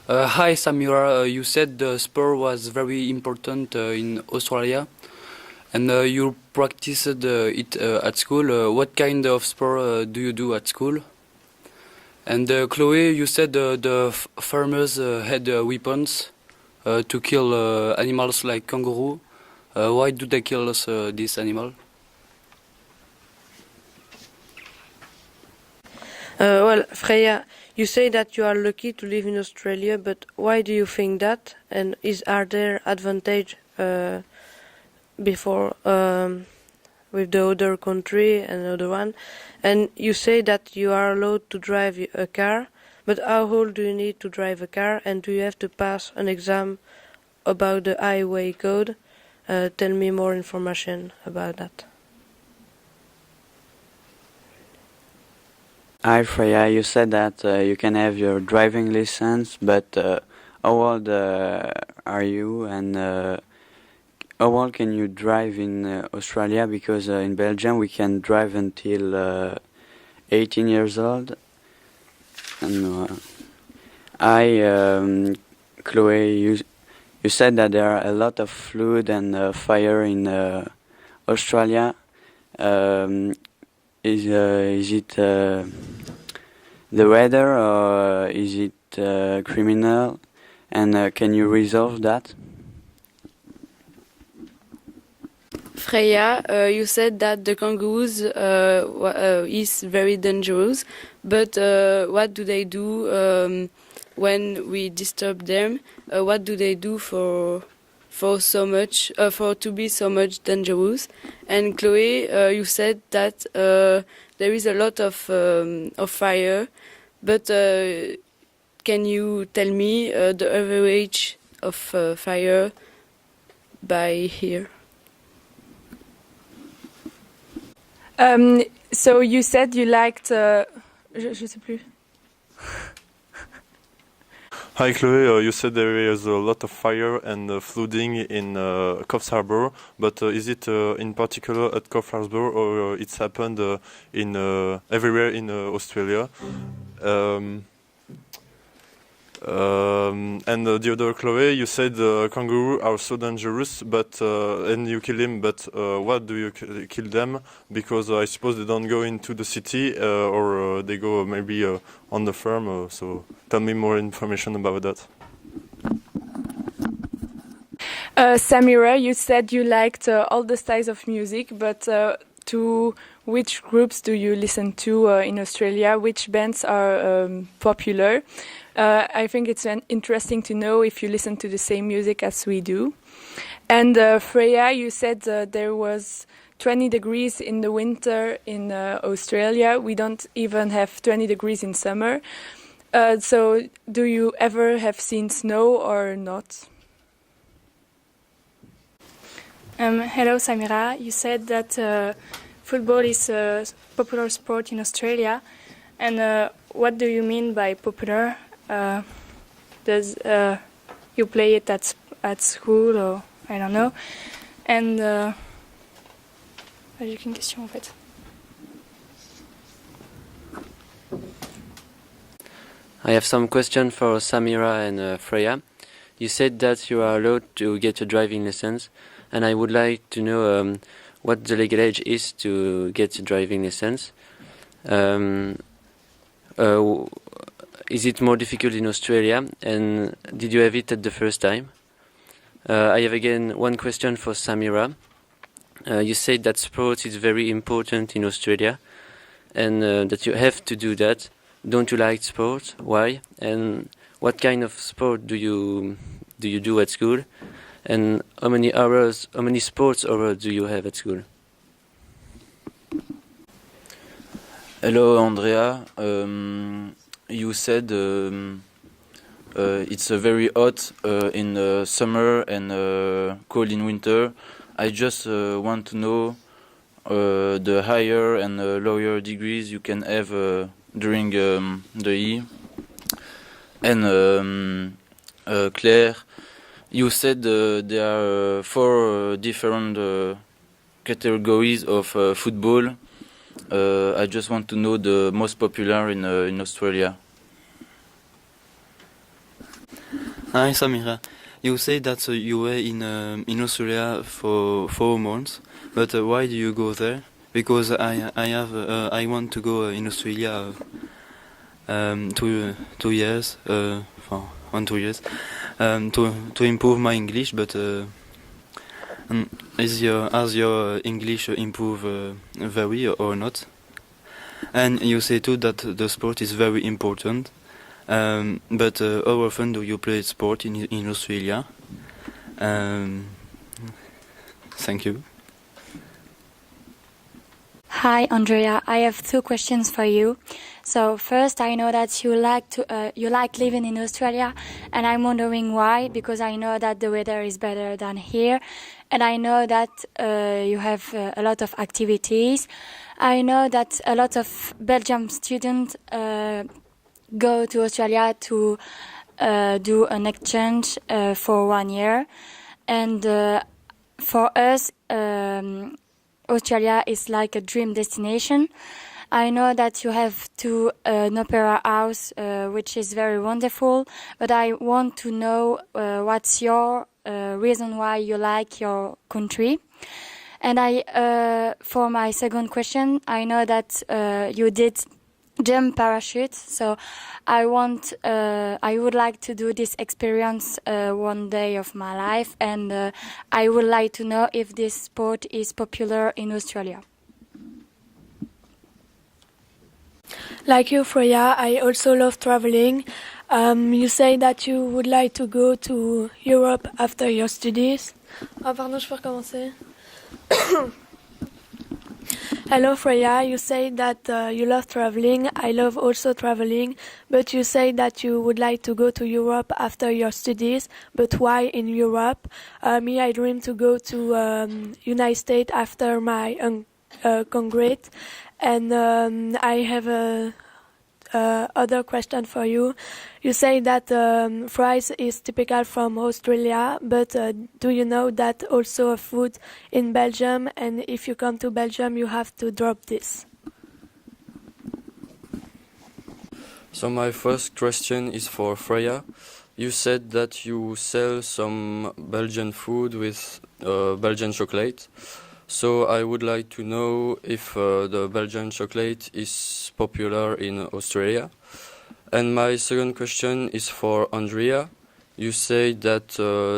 Hi Samira, you said the sport was very important in Australia and you practiced it at school. What kind of sport do you do at school? And Chloe, you said the farmers had weapons to kill animals like kangaroo. Why do they kill this animal? Well, Freya, you say that you are lucky to live in Australia, but why do you think that? And are there advantage before with the other country and other one? And you say that you are allowed to drive a car, but how old do you need to drive a car? And do you have to pass an exam about the highway code? Tell me more information about that. Hi Freya, you said that you can have your driving license, but how old are you and how old can you drive in Australia? Because in Belgium we can drive until 18 years old. And Chloe, you said that there are a lot of flood and fire in Australia. Is it the weather or is it criminal? And can you resolve that? Freya, you said that the kangaroos is very dangerous, but what do they do when we disturb them? What do they do for to be so much dangerous? And Chloe, you said that there is a lot of fire, but can you tell me the average of fire by here? So you said you liked... je sais plus. Hi Chloe, you said there is a lot of fire and flooding in Coffs Harbour, but is it in particular at Coffs Harbour or it's happened in everywhere in Australia? And the other Chloe, you said kangaroo are so dangerous, but and you kill them. But what do you kill them? Because I suppose they don't go into the city or they go maybe on the farm. So tell me more information about that. Samira, you said you liked all the styles of music, but to which groups do you listen to in Australia? Which bands are popular? I think it's interesting to know if you listen to the same music as we do. And Freya, you said there was 20 degrees in the winter in Australia. We don't even have 20 degrees in summer. So do you ever have seen snow or not? Hello Samira, you said that football is a popular sport in Australia, and what do you mean by popular? Does you play it at school or I don't know? And j'ai qu'une question en fait. I have some question for Samira and Freya. You said that you are allowed to get a driving license, and I would like to know what the legal age is to get a driving license. Is it more difficult in Australia, and did you have it at the first time? I have again one question for Samira. You said that sport is very important in Australia, and that you have to do that. Don't you like sport? Why? And what kind of sport do you do at school? And how many sports hours do you have at school? Hello Andrea. You said it's very hot in summer and cold in winter. I just want to know the higher and lower degrees you can have during the year. And Claire, you said there are 4 different categories of football. I just want to know the most popular in Australia. Hi Samira, you say that you were in Australia for 4 months, but why do you go there? Because I want to go in Australia 2 years for 1 2 years to improve my English, but has your English improve very or not? And you say too that the sport is very important. But how often do you play sport in Australia? Thank you. Hi Andrea, I have 2 questions for you. So first, I know that you like living in Australia, and I'm wondering why, because I know that the weather is better than here, and I know that you have a lot of activities. I know that a lot of Belgian students go to Australia to do an exchange for 1 year, and for us Australia is like a dream destination. I know that you have an opera house which is very wonderful, but I want to know what's your reason why you like your country. And for my second question, I know that you did jump parachute, so I would like to do this experience one day of my life, and I would like to know if this sport is popular in Australia. Like you, Freya, I also love traveling. You say that you would like to go to Europe after your studies. Ah, pardon, je peux recommencer. Hello Freya, you say that you love traveling. I love also traveling, but you say that you would like to go to Europe after your studies. But why in Europe? Me, I dream to go to United States after my congress. And I have other question for you. You say that fries is typical from Australia, but do you know that also a food in Belgium, and if you come to Belgium you have to drop this? So my first question is for Freya. You said that you sell some Belgian food with Belgian chocolate. So I would like to know if the Belgian chocolate is popular in Australia. And my second question is for Andrea. You say that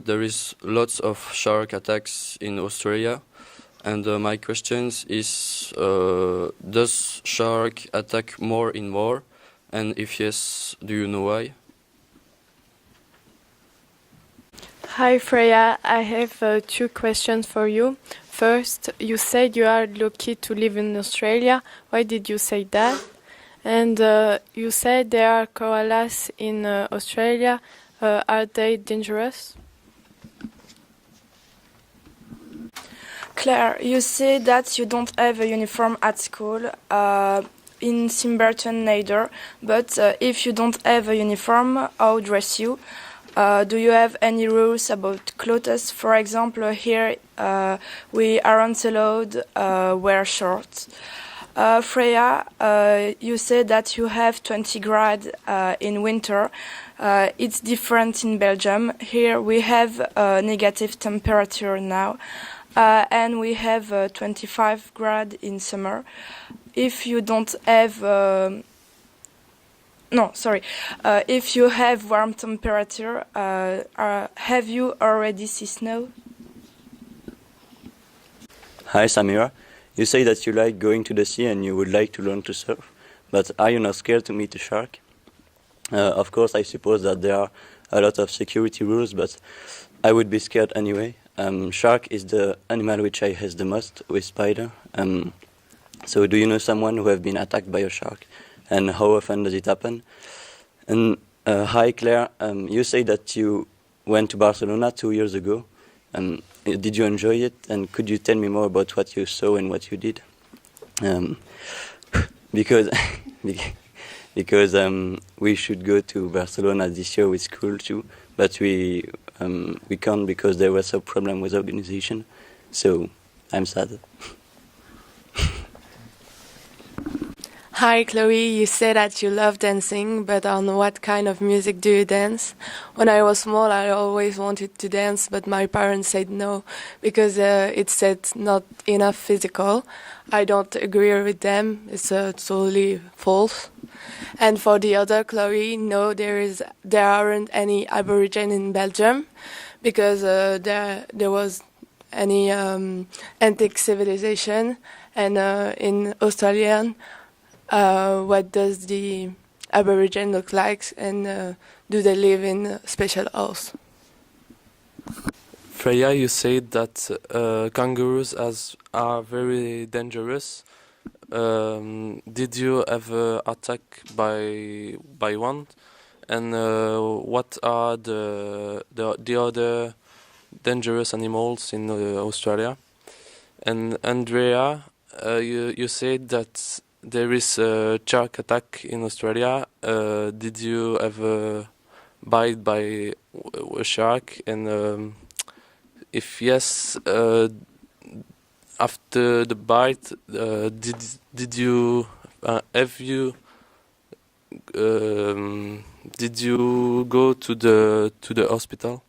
there is lots of shark attacks in Australia. And my question is, does shark attack more and more? And if yes, do you know why? Hi Freya, I have 2 questions for you. First, you said you are lucky to live in Australia. Why did you say that? And you said there are koalas in Australia. Are they dangerous? Claire, you say that you don't have a uniform at school. In Simberton neither. But if you don't have a uniform, how dress you? Do you have any rules about clothes? For example, here we aren't allowed wear shorts. Freya, you said that you have 20 grades in winter. It's different in Belgium. Here we have negative temperature now, and we have 25 grades in summer. If you don't have if you have warm temperature, have you already seen snow? Hi Samira, you say that you like going to the sea and you would like to learn to surf, but are you not scared to meet a shark? Of course, I suppose that there are a lot of security rules, but I would be scared anyway. Shark is the animal which I hate the most with spider. So do you know someone who have been attacked by a shark? And how often does it happen? And hi Claire, you say that you went to Barcelona 2 years ago. Did you enjoy it? And could you tell me more about what you saw and what you did? Because we should go to Barcelona this year with school too, but we can't because there was a problem with organization. So I'm sad. Hi Chloe, you say that you love dancing, but on what kind of music do you dance? When I was small, I always wanted to dance, but my parents said no, because it said not enough physical. I don't agree with them, it's totally false. And for the other Chloe, no, there aren't any Aborigine in Belgium, because there was any antique civilization, and in Australian, what does the Aborigine look like, and do they live in a special house? Freya, you said that kangaroos are very dangerous. Did you ever attacked by one? And what are the other dangerous animals in Australia? And Andrea, you said that there is a shark attack in Australia. Did you ever bite by a shark? And if yes, after the bite, did you did you go to the hospital?